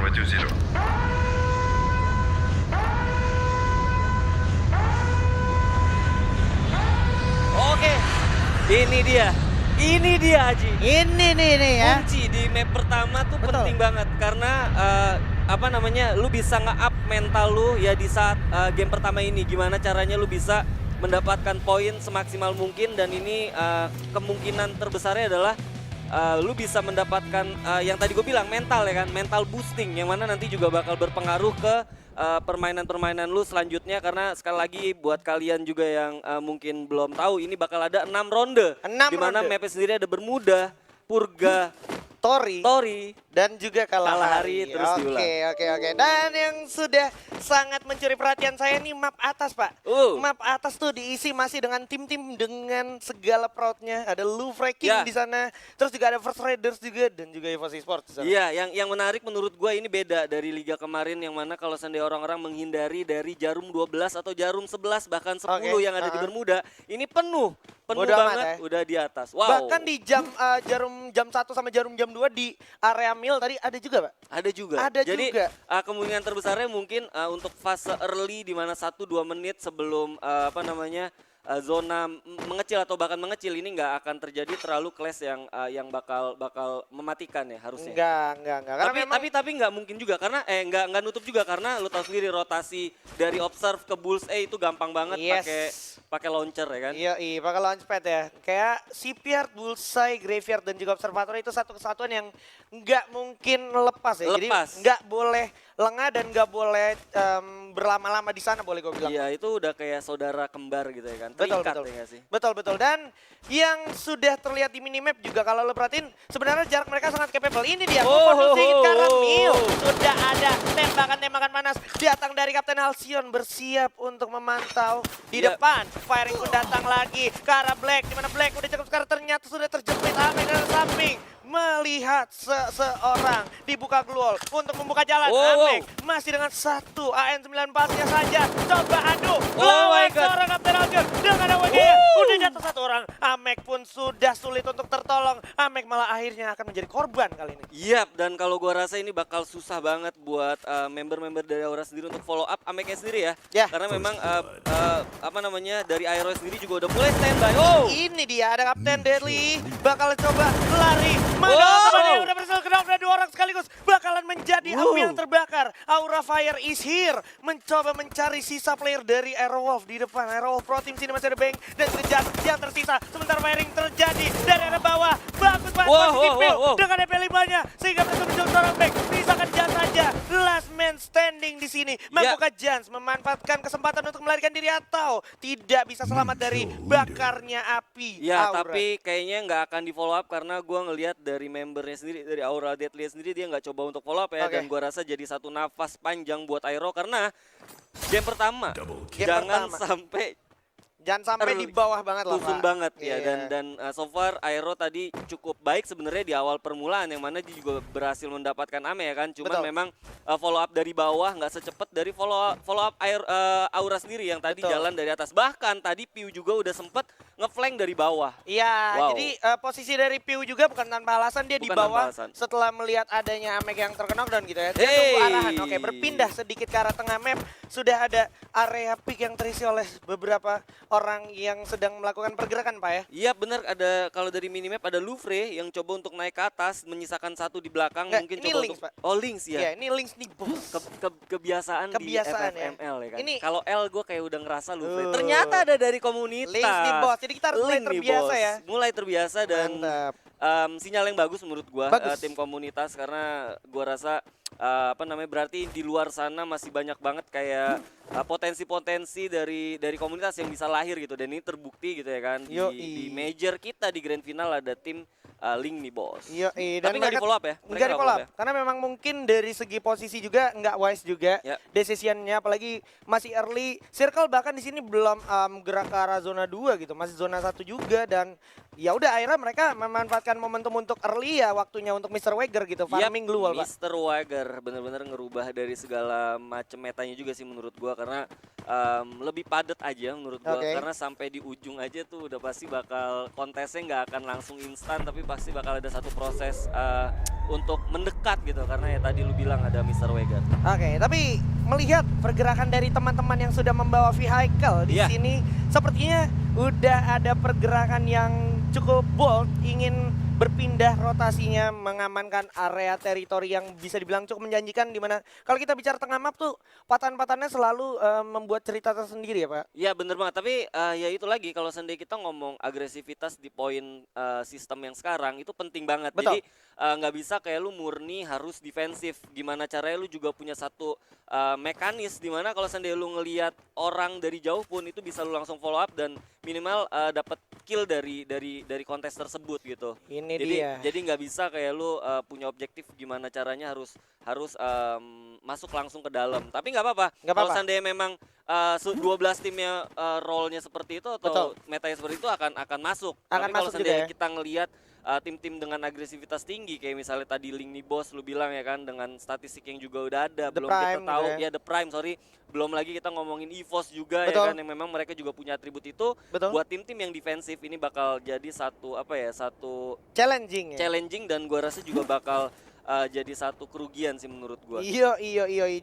Bravo 20. Oke, ini dia. Ini dia Haji. Ini nih ya. Kunci di map pertama tuh Betul. penting banget karena apa namanya, lu bisa nge-up mental lu ya di saat game pertama ini. Gimana caranya lu bisa mendapatkan poin semaksimal mungkin, dan ini kemungkinan terbesarnya adalah lu bisa mendapatkan yang tadi gue bilang mental ya kan, mental boosting yang mana nanti juga bakal berpengaruh ke permainan-permainan lu selanjutnya, karena sekali lagi buat kalian juga yang mungkin belum tahu, ini bakal ada 6 ronde. 6 di mana ronde. mapnya sendiri ada Bermuda, Purga, Tori, dan juga Kalahari. Kalahari, terus diulang. Oke. Dan yang sudah sangat mencuri perhatian saya nih map atas, Pak. Map atas tuh diisi masih dengan tim-tim dengan segala proudnya. Ada Louvre King Ya. di sana, terus juga ada First Raiders juga, dan juga EVOS Esports di sana. Iya, yang menarik menurut gue ini beda dari liga kemarin, yang mana kalau seandainya orang-orang menghindari dari jarum 12 atau jarum 11 bahkan 10 Oke, yang ada di Bermuda, ini penuh Bodo amat banget, ya. udah di atas. Wow. Bahkan di jam 1 sampai jam 2 di area mil tadi ada juga, Pak. Ada juga. Ada Jadi juga. kemungkinan terbesarnya mungkin untuk fase early di mana 1-2 menit sebelum apa namanya zona mengecil atau bahkan mengecil, ini nggak akan terjadi terlalu clash yang bakal mematikan ya harusnya. Enggak. Karena memang Tapi nggak mungkin juga karena nggak nutup juga, karena lu tahu sendiri rotasi dari observe ke Bulls itu gampang banget pakai launcher ya kan. Iya, pakai launchpad ya. Kayak Shipyard, Bullseye, Graveyard, dan juga Observatory itu satu kesatuan yang nggak mungkin lepas ya. Jadi Lepas. nggak boleh lengah dan nggak boleh berlama-lama di sana, boleh gue bilang. Iya, itu udah kayak saudara kembar gitu ya kan. Betul, Terikat betul. ya nggak sih? Betul. Dan yang sudah terlihat di minimap juga kalau lo perhatiin sebenarnya jarak mereka sangat capable. Ini dia, Move karena Mio sudah ada tembakan-tembakan panas datang dari Kapten Halcyon, bersiap untuk memantau di Yap. depan. Firing pun datang lagi ke arah Black, di mana Black udah cukup sekarang ternyata sudah terjepit Amek dari samping. Melihat seseorang dibuka gluol untuk membuka jalan. Amek masih dengan satu AN94-nya saja. Coba adu lawan seorang Kapten Halcyon dengan AWG-nya. Udah jatuh satu orang. Amek pun sudah sulit untuk tertolong. Amek malah akhirnya akan menjadi korban kali ini. Yap, dan kalau gua rasa ini bakal susah banget buat member-member dari Aura sendiri untuk follow up Ameknya sendiri ya. Ya. Karena memang apa namanya dari Aero sendiri juga udah mulai standby. Ini dia ada Kapten Deadly. Bakal coba lari. Wow. Teman-teman udah berhasil kenal ada dua orang sekaligus. Bakalan menjadi api yang terbakar. Aura Fire is here. Mencoba mencari sisa player dari Aerowolf di depan. Aerowolf Pro Team sini masih ada Bang dan juga Jan yang tersisa. Sementara firing terjadi dari arah bawah. Bagus banget posisi Phil dengan EP5-nya. Sehingga berhasil menjauh seorang Bang. Misalkan Jan saja. Last man standing di sini. Membuka Jans memanfaatkan kesempatan untuk melarikan diri atau tidak bisa selamat dari bakarnya api. Ya, Aura. tapi kayaknya nggak akan di follow up karena gua ngelihat dari membernya sendiri, dari Aura Deadly sendiri, dia nggak coba untuk follow up ya. Oke. Dan gua rasa jadi satu nafas panjang buat Aero karena game pertama Game jangan pertama. sampai Jangan sampai di bawah banget lah, tusun Pak. banget ya. Iya. Dan so far Aero tadi cukup baik sebenarnya di awal permulaan, yang mana dia juga berhasil mendapatkan Ame ya kan. Cuman Betul. memang follow up dari bawah nggak secepat dari follow up Aura sendiri yang tadi Betul. jalan dari atas. Bahkan tadi Piu juga udah sempet ngeflank dari bawah. Iya, Wow. jadi posisi dari Piu juga bukan tanpa alasan dia di Bukan tanpa bawah alasan. setelah melihat adanya Amek yang terkena knockdown gitu ya. Dia Hey. tunggu arahan. Oke, berpindah sedikit ke arah tengah map. Sudah ada area pick yang terisi oleh beberapa orang yang sedang melakukan pergerakan, Pak ya. Iya benar, ada kalau dari minimap ada Louvre yang coba untuk naik ke atas, menyisakan satu di belakang. Nggak, Mungkin ini coba Lynx, untuk Pak. Lynx ya. Iya, ini Lynx nih, bos. Kebiasaan di Kebiasaan ya. FFML ya kan. Ini- Kalau L gue kayak udah ngerasa Louvre. Ternyata ada dari komunitas. Lynx nih, bos. Jadi kita harus mulai Link nih, terbiasa bos. ya. Mulai terbiasa dan Mantap. sinyal yang bagus menurut gua Bagus. tim komunitas, karena gua rasa apa namanya, berarti di luar sana masih banyak banget kayak potensi-potensi dari komunitas yang bisa lahir gitu, dan ini terbukti gitu ya kan di Yoi. major kita di grand final ada tim Link nih bos. Iya, Tapi nggak di follow up ya? Mereka Nggak di nggak follow up. follow up Karena memang mungkin dari segi posisi juga nggak wise juga Ya. decisionnya, apalagi masih early. Circle bahkan di sini belum gerak ke arah zona 2 gitu, masih zona 1 juga, dan ya udah akhirnya mereka memanfaatkan momentum untuk early ya, waktunya untuk Mr. Wager gitu, farming global, Pak. Mr. Wager bener-bener ngerubah dari segala macam metanya juga sih menurut gua, karena lebih padat aja menurut gua, Oke. karena sampai di ujung aja tuh udah pasti bakal kontesnya nggak akan langsung instan, tapi pasti bakal ada satu proses untuk mendekat gitu, karena ya tadi lu bilang ada Mr. Wegar. Oke, tapi melihat pergerakan dari teman-teman yang sudah membawa vehicle di Iya. sini, sepertinya udah ada pergerakan yang cukup bold, ingin berpindah rotasinya, mengamankan area teritori yang bisa dibilang cukup menjanjikan, di mana kalau kita bicara tengah map tuh patahan-patahannya selalu membuat cerita tersendiri ya Pak. Iya bener banget, tapi ya itu lagi kalau seandainya kita ngomong agresivitas di poin sistem yang sekarang itu penting banget. Betul. Jadi nggak bisa kayak lu murni harus defensif. Gimana caranya lu juga punya satu mekanis dimana kalau seandainya lu ngelihat orang dari jauh pun itu bisa lu langsung follow up dan minimal dapat kill dari kontes tersebut gitu. Ini Jadi dia. jadi nggak bisa kayak lu punya objektif gimana caranya harus masuk langsung ke dalam. Tapi nggak apa-apa. Nggak Kalau apa-apa. seandainya memang 12 timnya role-nya seperti itu Betul. atau metanya seperti itu akan masuk. Akan Tapi kalau masuk juga seandainya ya. kita ngelihat tim-tim dengan agresivitas tinggi kayak misalnya tadi Link nih bos lu bilang ya kan dengan statistik yang juga udah ada, The belum kita Prime tahu gitu ya. ya The Prime sorry, belum lagi kita ngomongin EVOS juga ya Betul. kan yang memang mereka juga punya atribut itu. Betul. Buat tim-tim yang defensif ini bakal jadi satu satu Challenging ya. challenging dan gua rasa juga bakal jadi satu kerugian sih menurut gua. Iya.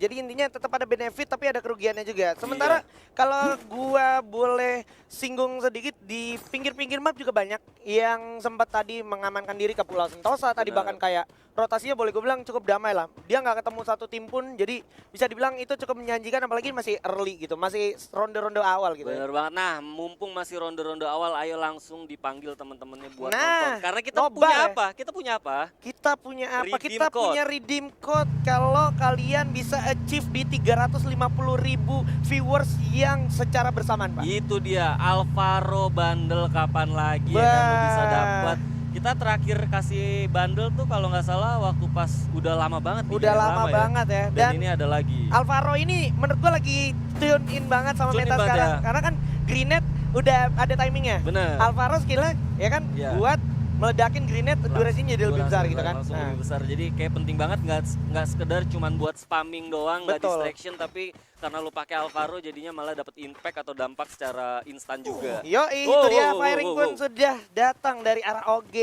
Jadi intinya tetap ada benefit tapi ada kerugiannya juga. Sementara kalau gua boleh singgung sedikit, di pinggir-pinggir map juga banyak yang sempat tadi mengamankan diri ke Pulau Sentosa. Tadi Benar. bahkan kayak rotasinya boleh gue bilang cukup damai lah. Dia nggak ketemu satu tim pun, jadi bisa dibilang itu cukup menjanjikan apalagi masih early gitu, masih ronde-ronde awal gitu. Bener banget. Nah, mumpung masih ronde-ronde awal, ayo langsung dipanggil teman-temannya buat Nah, nonton. Karena kita nobar punya ya. apa? Kita punya apa? Kita punya apa? Redeem Kita code. punya redeem code kalau kalian bisa achieve di 350.000 viewers yang secara bersamaan, Pak. Itu dia Alvaro bundle kapan lagi ya kan lu bisa Bah. dapat. Kita terakhir kasih bundle tuh kalau nggak salah waktu pas udah lama banget. Udah 3 lama ya. banget ya. Dan, Dan ini ada lagi. Alvaro ini menurut gua lagi tune in banget sama Tune in meta banget sekarang. ya. Karena kan Grenade udah ada timingnya. Bener. Alvaro skillnya ya kan Iya. buat meledakin Grenade durasinya jadi lebih besar gitu kan. Langsung Nah, lebih besar. Jadi kayak penting banget nggak sekedar cuman buat spamming doang, nggak Betul. distraction, tapi karena lu pakai Alvaro jadinya malah dapat impact atau dampak secara instan juga. Yo, itu Wow, dia wow, firing wow, pun wow. sudah datang dari arah OG.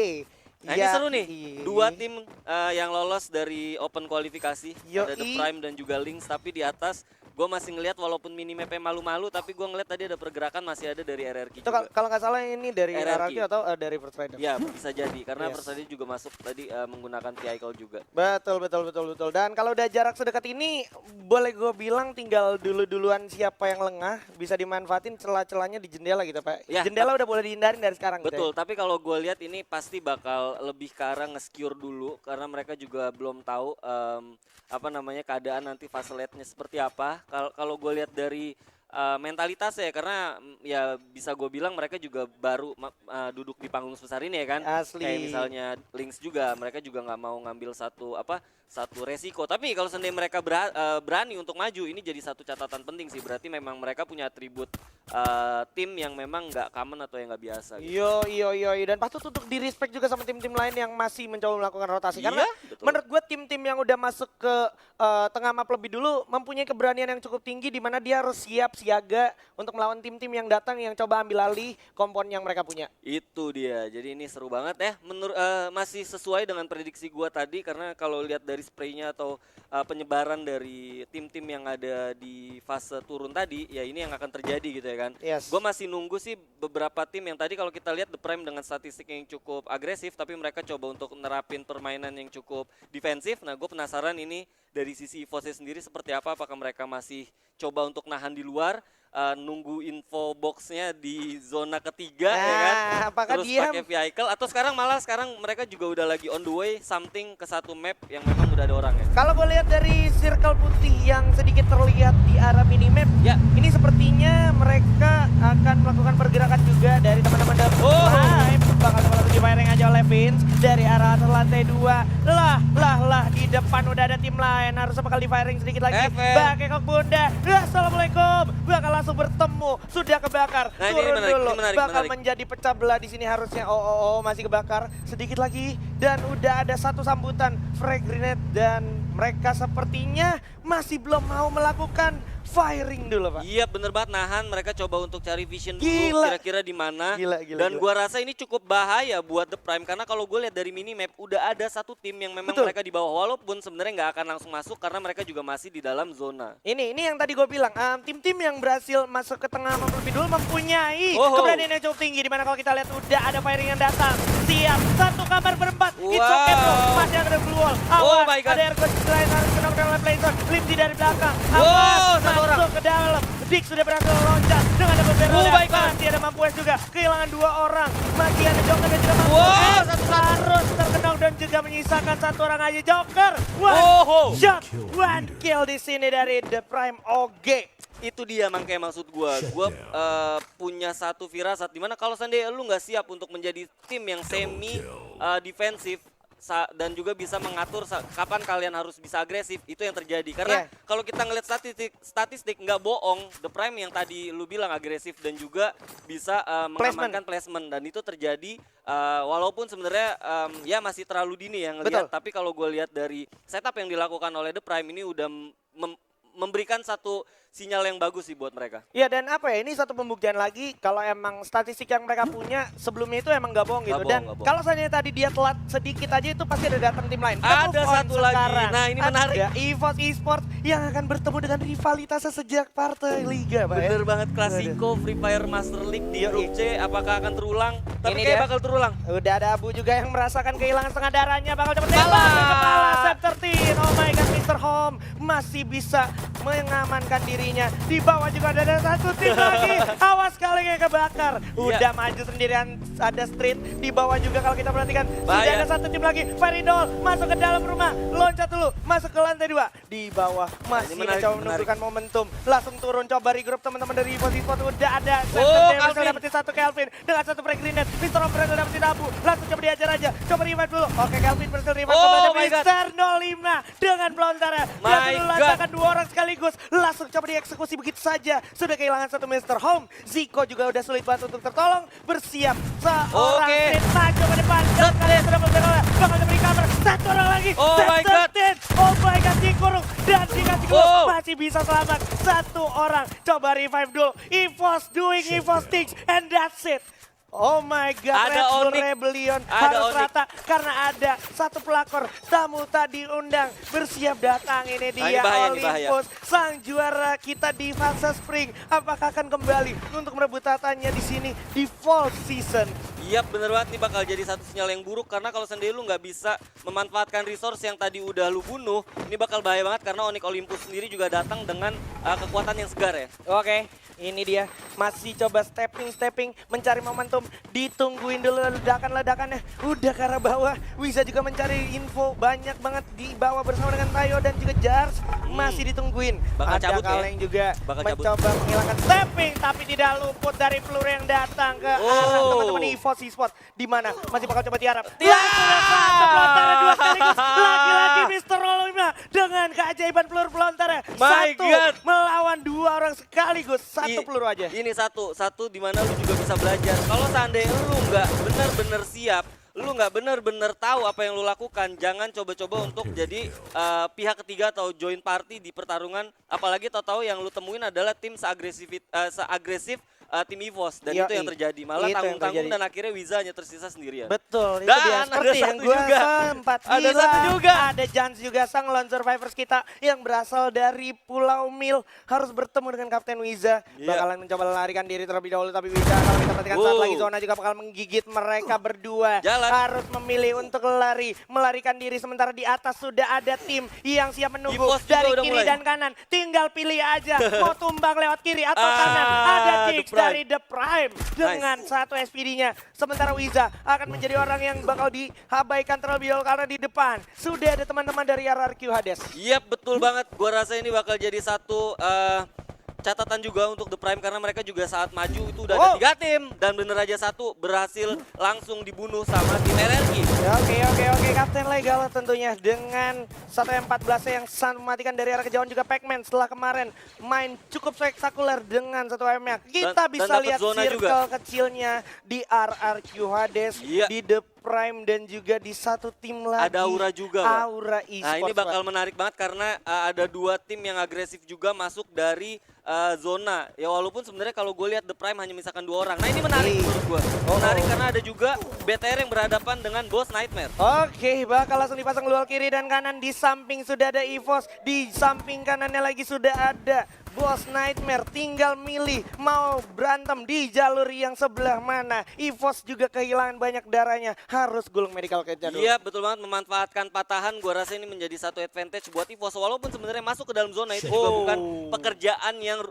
Nah ini Ya, seru nih, iya. 2 tim yang lolos dari open kualifikasi, ada The Yoi. Prime dan juga Lynx, tapi di atas gue masih ngelihat walaupun minimapnya malu-malu, tapi gue ngeliat tadi ada pergerakan masih ada dari RRQ Itu juga. kalau nggak salah ini dari RRQ. RRQ atau dari First Rider. Ya bisa jadi, karena Yes. First Rider juga masuk tadi menggunakan vehicle juga. Betul. Dan kalau udah jarak sedekat ini, boleh gue bilang tinggal duluan siapa yang lengah bisa dimanfaatin celah-celahnya di jendela gitu Pak. Ya, Jendela udah boleh dihindarin dari sekarang. Betul, Gitu ya. tapi kalau gue lihat ini pasti bakal lebih ke arah nge-secure dulu karena mereka juga belum tahu keadaan nanti fase late-nya seperti apa. Kalau gue lihat dari mentalitas ya, karena ya bisa gue bilang mereka juga baru duduk di panggung sebesar ini ya kan. Asli. Kayak misalnya Lynx juga, mereka juga nggak mau ngambil satu resiko. Tapi kalau seandainya mereka berani untuk maju, ini jadi satu catatan penting sih. Berarti memang mereka punya atribut tim yang memang nggak common atau yang nggak biasa. Gitu. Yo, dan patut untuk di respect juga sama tim-tim lain yang masih mencoba melakukan rotasi. Karena Iya, betul. menurut gue tim-tim yang udah masuk ke tengah map lebih dulu mempunyai keberanian yang cukup tinggi di mana dia harus siap siaga untuk melawan tim-tim yang datang yang coba ambil alih kompon yang mereka punya. Itu dia. Jadi ini seru banget ya. Masih sesuai dengan prediksi gua tadi karena kalau lihat dari spraynya atau penyebaran dari tim-tim yang ada di fase turun tadi, ya ini yang akan terjadi gitu ya kan. Yes. Gue masih nunggu sih beberapa tim yang tadi kalau kita lihat The Prime dengan statistik yang cukup agresif, tapi mereka coba untuk nerapin permainan yang cukup defensif. Nah gue penasaran ini dari sisi EVOS sendiri seperti apa, apakah mereka masih coba untuk nahan di luar, nunggu info boxnya di zona ketiga ya kan, apakah terus dia pakai vehicle, atau sekarang mereka juga udah lagi on the way something ke satu map yang memang udah ada orang ya. kalau gue lihat dari circle putih yang sedikit terlihat di arah minimap, Ya. ini sepertinya mereka akan melakukan pergerakan juga dari teman-teman The Oh. Prime. Bakal langsung di firing aja oleh Vince dari arah atas lantai 2. Lah, di depan udah ada tim lain. Harusnya bakal di firing sedikit lagi. FM. Pakai kok bunda. Assalamualaikum. Bakal langsung bertemu. Sudah kebakar. Nah, ini Turun menarik, dulu. ini menarik, Bakal menarik. menjadi pecah belah di sini harusnya. Oh, masih kebakar. Sedikit lagi dan udah ada satu sambutan frag grenade dan mereka sepertinya masih belum mau melakukan firing dulu Pak. Iya bener banget, nahan, mereka coba untuk cari vision dulu Gila. kira-kira di mana. Gila. Dan gua rasa ini cukup bahaya buat The Prime karena kalau gue lihat dari minimap udah ada satu tim yang memang Betul. mereka di bawah walaupun sebenarnya nggak akan langsung masuk karena mereka juga masih di dalam zona. Ini yang tadi gue bilang, tim-tim yang berhasil masuk ke tengah map lebih dulu mempunyai Oh. keberanian yang cukup tinggi. Dimana kalau kita lihat udah ada firing yang datang. Siap, satu kamar berempat. It's Wow. okay bro, masih ada blue wall. Oh Awas, my God. ada Ergo selain harus kenok dalam playzone. Limsy dari belakang. Wow, Awas, satu orang. masuk ke dalam. Dik sudah berhasil loncat dengan ada beberapa. Oh my God. Masih ada Mampues juga, kehilangan 2 orang. Masih ada Joker dan juga Mampues. Wow, satu-satu. Harus terkenok dan juga menyisakan 1 orang aja Joker. Oh. Shot, 1 kill di sini dari The Prime OG. Itu dia makanya maksud gua punya satu firasat dimana kalau seandainya lu nggak siap untuk menjadi tim yang semi defensif dan juga bisa mengatur kapan kalian harus bisa agresif, itu yang terjadi karena kalau kita ngeliat statistik nggak bohong, The Prime yang tadi lu bilang agresif dan juga bisa mengamankan placement dan itu terjadi walaupun sebenarnya ya masih terlalu dini ya ngelihat, tapi kalau gue lihat dari setup yang dilakukan oleh The Prime ini udah memberikan satu sinyal yang bagus sih buat mereka. Iya dan apa ya, ini satu pembuktian lagi kalau emang statistik yang mereka punya sebelumnya itu emang gak bohong gitu. Dan kalau seandainya tadi dia telat sedikit aja itu pasti ada datang tim lain. Ada satu lagi, nah ini menarik. Ada EVOS Esports yang akan bertemu dengan rivalitasnya sejak partai Liga Pak. Bener banget, Klasiko Free Fire Master League di grup C, apakah akan terulang? Tapi Ini kayak dia. bakal terulang. Udah ada Abu juga yang merasakan kehilangan setengah darahnya, bakal cepet tembak ke kepala Sep13. Oh my god, Mr. Home masih bisa mengamankan dirinya. Di bawah juga ada satu tim lagi. Awas kali yang kebakar. Udah maju sendirian, ada Street. Di bawah juga kalau kita perhatikan sudah ada satu tim lagi. Faridol masuk ke dalam rumah, loncat dulu, masuk ke lantai 2. Di bawah masih mencoba menunjukkan momentum. Langsung turun coba regroup teman-teman dari EVOS Esports. Udah ada Sep13 dapetin satu Kelvin dengan satu break grenade. Mr. Home berhasil dapetin Abu. Langsung coba diajar aja. Coba revive dulu. Oke, Kelvin berhasil revive kepada Mr. 05 dengan pelontarnya. Dia dulu lancarkan 2 orang sekaligus. Langsung coba dieksekusi begitu saja. Sudah kehilangan satu Mr. Home. Zico juga udah sulit banget untuk tertolong. Bersiap seorang Street maju ke depan. Dan kalian sudah bergerak. Bakal diberi cover. Satu orang lagi. Oh my god. Oh my god, dikurung. Dan dikasih gol. Masih bisa selamat. Satu orang. Coba revive dulu. EVOS doing EVOS things. And that's it. Oh my god, ada Red Bull Onyx. Rebellion Ada harus Onyx. rata karena ada satu pelakor tamu tadi undang bersiap datang. Ini dia Olympus, sang juara kita di fase spring. Apakah akan kembali untuk merebut tatanya di sini di fall season? Iya bener banget, nih bakal jadi satu sinyal yang buruk karena kalau sendiri lu nggak bisa memanfaatkan resource yang tadi udah lu bunuh, ini bakal bahaya banget karena Onyx Olympus sendiri juga datang dengan kekuatan yang segar ya. Oke, ini dia masih coba stepping mencari momentum, ditungguin dulu ledakan-ledakannya. Udah ke arah bawah, Wiza juga mencari info banyak banget di bawah bersama dengan Tayo dan juga Jars. Masih ditungguin. Bakal ada cabut Kaleng juga mencoba menghilangkan stepping tapi tidak luput dari peluru yang datang ke arah teman-teman EVOS Esports. Di mana masih bakal coba tiarap. Satu pelontarnya 2 sekaligus. Lagi-lagi Mr. Rolima dengan keajaiban peluru pelontarnya. Satu melawan 2 orang sekaligus. Satu peluru aja. Ini satu di mana lu juga bisa belajar. Kalau seandainya lu nggak benar-benar siap, lu nggak benar-benar tahu apa yang lu lakukan, jangan coba-coba untuk jadi pihak ketiga atau join party di pertarungan. Apalagi tahu-tahu yang lu temuin adalah tim seagresif tim EVOS dan itu yang terjadi. Malah tanggung-tanggung dan akhirnya Wiza hanya tersisa sendirian. Betul, itu dan dia. Seperti yang gue sempat bilang. Ada satu juga. Ada Jans juga, sang lone survivors kita yang berasal dari Pulau Mil. Harus bertemu dengan Kapten Wiza. Bakalan mencoba melarikan diri terlebih dahulu. Tapi Wiza kalau kita perhatikan saat lagi zona juga bakal menggigit mereka berdua. Harus memilih untuk lari, melarikan diri. Sementara di atas sudah ada tim yang siap menunggu. Dari kiri dan kanan. Tinggal pilih aja. Mau tumbang lewat kiri atau kanan. Ada Dix dari The Prime dengan satu SPD-nya. Sementara Wiza akan menjadi orang yang bakal diabaikan terlebih dahulu karena di depan sudah ada teman-teman dari RRQ Hades. Iya betul banget, gua rasa ini bakal jadi satu catatan juga untuk The Prime karena mereka juga saat maju itu udah ada 3 tim dan bener aja satu berhasil langsung dibunuh sama tim RRQ. Oke, Kapten Legal tentunya dengan satu M14 yang mematikan dari arah kejauhan juga Pac-Man setelah kemarin main cukup spektakuler dengan satu M-nya. Kita bisa lihat circle kecilnya di RRQ Hades di depan. Prime dan juga di satu tim lagi. Ada Aura juga, Pak. Aura Esports. Nah ini bakal Pak. menarik banget karena ada dua tim yang agresif juga masuk dari zona. Ya walaupun sebenarnya kalau gue lihat The Prime hanya misalkan 2 orang. Nah ini menarik menurut gue. Menarik karena ada juga BTR yang berhadapan dengan Boss Nightmare. Oke, bakal langsung dipasang luar kiri dan kanan. Di samping sudah ada EVOS, di samping kanannya lagi sudah ada Boss Nightmare. Tinggal milih mau berantem di jalur yang sebelah mana. EVOS juga kehilangan banyak darahnya, harus gulung medical kit-nya dulu. Iya betul banget, memanfaatkan patahan. Gue rasa ini menjadi satu advantage buat EVOS. Walaupun sebenarnya masuk ke dalam zona itu juga bukan pekerjaan yang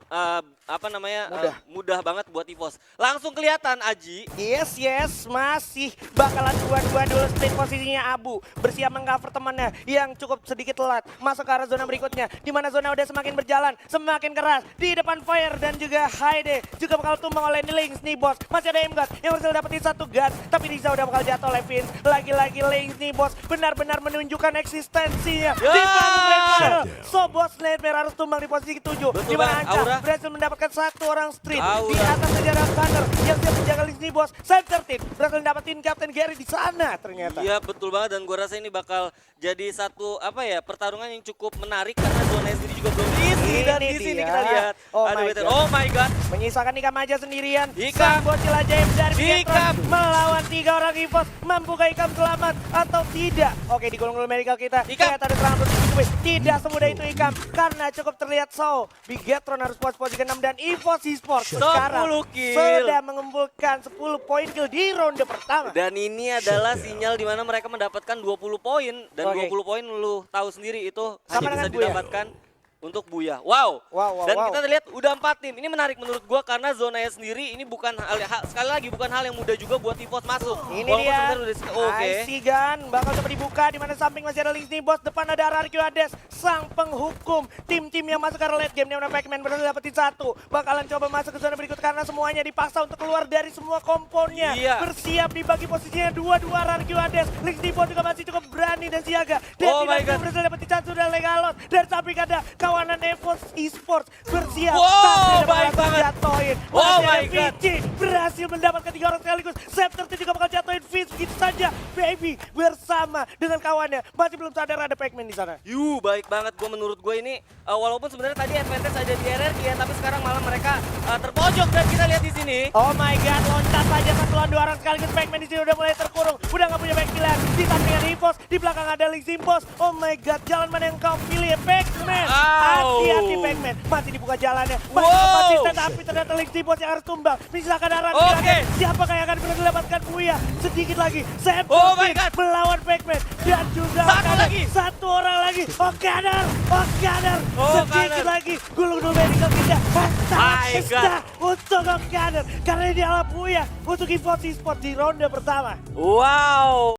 mudah banget buat EVOS. Langsung kelihatan Aji. Yes, masih bakalan dua-dua dulu split posisinya Abu. Bersiap mengcover temannya yang cukup sedikit telat. Masuk ke arah zona berikutnya, di mana zona udah semakin berjalan, semakin keras. Di depan Fire dan juga Haide juga bakal tumbang oleh Lynx nih bos. Masih ada M-God yang berhasil dapetin satu gun, tapi Riza udah bakal jatuh oleh Vince. Lagi-lagi Lynx nih bos, benar-benar menunjukkan eksistensinya. Di Nightmare. So Boss Nightmare harus tumbang di posisi ke-7. Di mana Anca berhasil mendapatkan satu orang street. Di atas saja ada Thunder yang siap menjaga Lynx nih bos. Save 13 berhasil dapetin Captain Gary di sana ternyata. Iya betul banget, dan gue rasa ini bakal jadi satu pertarungan yang cukup menarik karena zona sendiri juga belum isi. Dan di sini kita lihat ada BTR. Oh my god. Menyisakan Ikam aja sendirian. Ikam. Sang bocil ajaib dari Ikam Pietro melawan 3 orang EVOS. Mampukah Ikam selamat atau tidak? Oke, digulung medical kita. Ternyata ada serangan bertubi. Tidak semudah itu Ikam karena cukup terlihat so. Bigetron harus posisi ke-6 dan EVOS Esports sekarang sudah mengumpulkan 10 poin kill di ronde pertama. Dan ini adalah sinyal di mana mereka mendapatkan 20 poin. Dan 20 poin lu tahu sendiri itu hanya bisa didapatkan untuk Buya. Dan kita lihat udah 4 tim. Ini menarik menurut gua karena zonanya sendiri ini bukan sekali lagi bukan hal yang mudah juga buat EVOS masuk. Ini walaupun dia. Oke. IC Gun bakal coba dibuka di mana samping masih ada Lynx nih bos. Depan ada RRQ Hades, sang penghukum tim-tim yang masuk ke late game. Di mana Pac-Man berhasil dapetin 1. Bakalan coba masuk ke zona berikut karena semuanya dipaksa untuk keluar dari semua komponnya. Bersiap dibagi posisinya 2-2 RRQ Hades. Lynx nih bos juga masih cukup berani dan siaga. Dan tidak berhasil dapetin satu dan Legalot. Dan samping ada kawanan EVOS Esports bersiap. Baik banget. Jatuhin. Vici berhasil mendapatkan 3 orang sekaligus. Scepter juga bakal jatuhin Vince begitu saja. Baby bersama dengan kawannya. Masih belum sadar ada Pac-Man di sana. Baik banget. Menurut gue ini walaupun sebenarnya tadi advantage ada di RRQ ya, tapi sekarang malah mereka terpojok dan kita lihat di sini. Oh my god, loncat saja satu lawan 2 orang sekaligus. Pac-Man di sini udah mulai terkurung. Udah nggak punya back pilihan. Di sampingnya EVOS, di belakang ada Lynx Impos. Oh my god, jalan mana yang kau pilih ya Pac-Man? Hati-hati Pac-Man, masih dibuka jalannya. Masih konsisten tapi ternyata Lynx Impos yang harus tumbang. Misalkan arah siapakah yang akan mendapatkan Buya? Sedikit lagi, Sam melawan Pac-Man dan juga satu orang lagi. Okadar. Sedikit lagi, gulung dulu medical kita. Untuk Okadar karena ini adalah Buya untuk EVOS Esports di ronde pertama.